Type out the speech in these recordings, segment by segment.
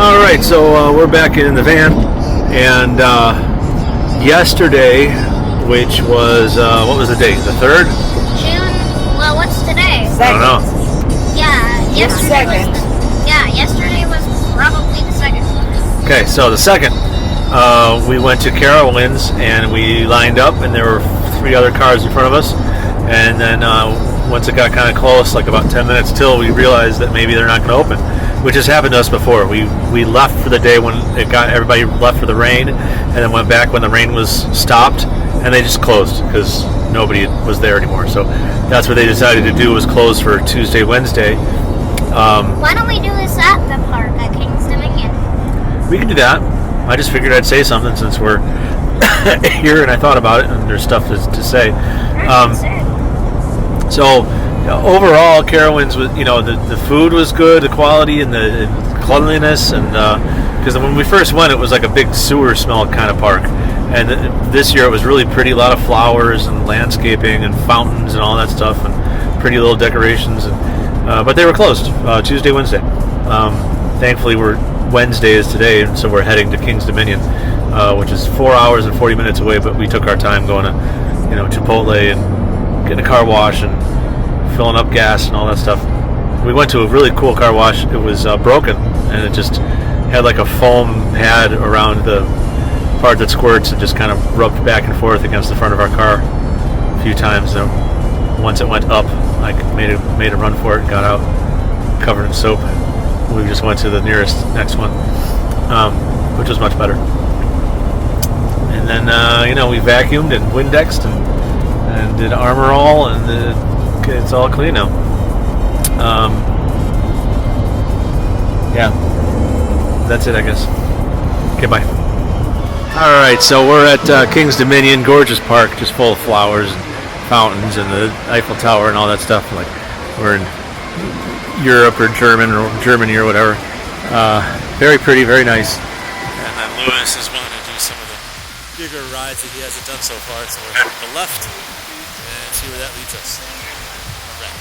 All right, so we're back in the van, and yesterday, which was what was the date? The 3rd? June. Well, what's today? I don't know. Yeah, yesterday was probably the 2nd. Okay, so the 2nd, we went to Carowinds and we lined up, and there were 3 other cars in front of us, and then once it got kind of close, like about 10 minutes till, we realized that maybe they're not going to open, which has happened to us before. We left for the day when everybody left for the rain, and then went back when the rain was stopped, and they just closed because nobody was there anymore. So that's what they decided to do, was close for Tuesday, Wednesday. Why don't we do this at the park at King's Dominion? We can do that. I just figured I'd say something since we're here, and I thought about it, and there's stuff to say. So overall, Carowinds was, the food was good, the quality and the cleanliness, and because when we first went, it was like a big sewer smell kind of park, and this year it was really pretty, a lot of flowers and landscaping and fountains and all that stuff, and pretty little decorations, and but they were closed Tuesday, Wednesday. Thankfully, Wednesday is today, and so we're heading to King's Dominion, which is 4 hours and 40 minutes away, but we took our time going to Chipotle and getting a car wash and filling up gas and all that stuff. We went to a really cool car wash. It was broken, and it just had like a foam pad around the part that squirts, and just kind of rubbed back and forth against the front of our car a few times. And once it went up, I made a run for it and got out covered in soap. We just went to the next one, which was much better. And then we vacuumed and Windexed and did Armor All, and it's all clean now. That's it, I guess. Okay, bye. All right, so we're at King's Dominion, gorgeous park, just full of flowers and fountains and the Eiffel Tower and all that stuff. Like we're in Europe or Germany or whatever. Very pretty, very nice. And then Lewis is willing to do some of the bigger rides that he hasn't done so far, so we're heading to the left and see where that leads us. Okay.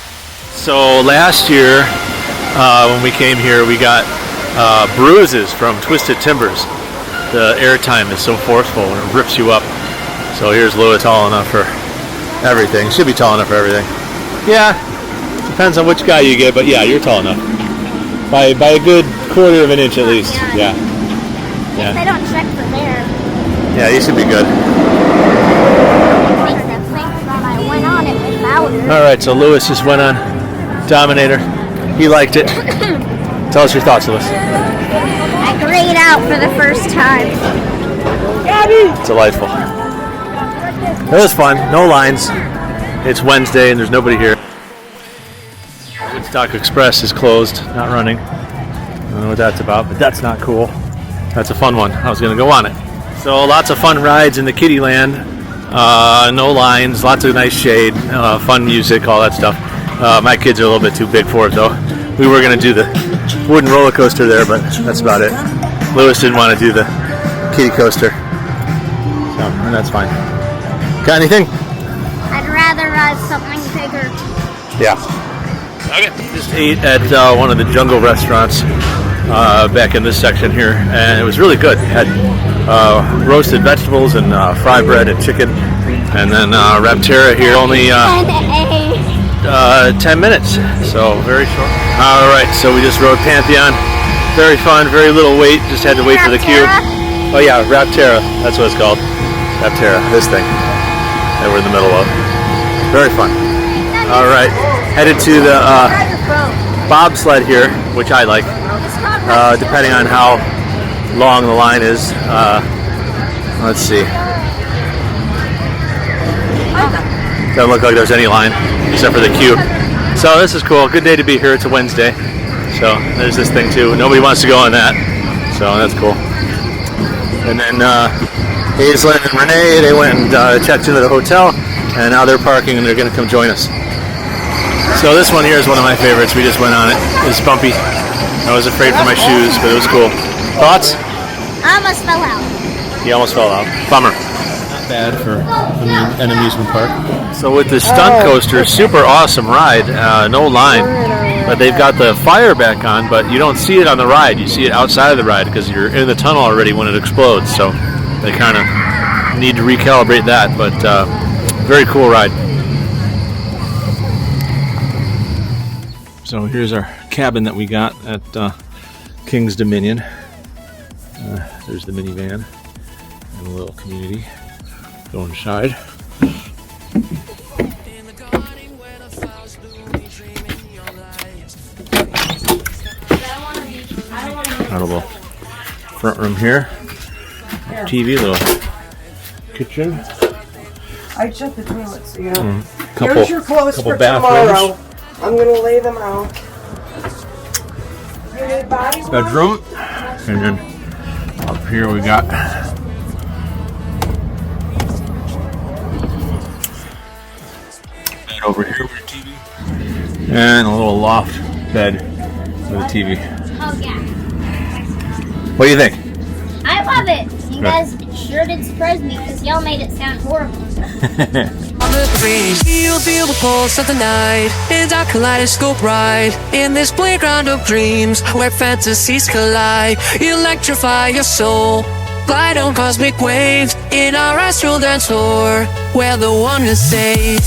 So last year, when we came here, we got bruises from Twisted Timbers. The airtime is so forceful and it rips you up. So here's Lewis, tall enough for everything. Should be tall enough for everything. Yeah, depends on which guy you get, but yeah, you're tall enough. By a good 1/4 of an inch at least. Yeah. If they don't check for there. Yeah, you should be good. All right, so Lewis just went on Dominator. He liked it. Tell us your thoughts, Lewis. I grayed out for the first time. Delightful. It was fun. No lines. It's Wednesday and there's nobody here. Woodstock Express is closed, not running. I don't know what that's about, but that's not cool. That's a fun one. I was going to go on it. So lots of fun rides in the kiddie land. No lines, lots of nice shade, fun music, all that stuff. My kids are a little bit too big for it, though. We were going to do the wooden roller coaster there, but that's about it. Lewis didn't want to do the kiddie coaster, so, and that's fine. Got anything? I'd rather ride something bigger. Yeah. Okay. Just ate at one of the jungle restaurants back in this section here, and it was really good. It had roasted vegetables and fry bread and chicken, and then Raptera here only 10 minutes, so very short. All right, so we just rode Pantheon. Very fun, very little wait. Just had to wait for the queue. Oh yeah, Raptera. That's what it's called. Raptera. This thing that we're in the middle of. Very fun. All right, headed to the bobsled here, which I like. Depending on how long the line is. Let's see. Doesn't look like there's any line except for the queue. So this is cool. Good day to be here. It's a Wednesday. So there's this thing too. Nobody wants to go on that. So that's cool. And then Hazelin and Renee, they went and checked into the hotel, and now they're parking and they're going to come join us. So this one here is one of my favorites. We just went on it. It was bumpy. I was afraid for my shoes, but it was cool. Thoughts? I almost fell out. You almost fell out. Bummer. bad for an amusement park. So with the stunt coaster, super awesome ride, no line, but they've got the fire back on, but you don't see it on the ride. You see it outside of the ride because you're in the tunnel already when it explodes. So they kind of need to recalibrate that, but very cool ride. So here's our cabin that we got at King's Dominion. There's the minivan and a little community. Go inside. Incredible front room here. TV, little kitchen. I shut the toilets, so you know. Couple, Here's your clothes couple for bathrooms. tomorrow. I'm gonna lay them out. You need body wash? Bedroom. And then up here we got bed over here with a TV. And a little loft bed with a TV. Oh yeah. What do you think? I love it. You guys sure did surprise me because y'all made it sound horrible. On the breeze, you'll feel the pulse of the night. In our kaleidoscope ride, in this playground of dreams, where fantasies collide. Electrify your soul, glide on cosmic waves, in our astral dance floor, where the wonders stay.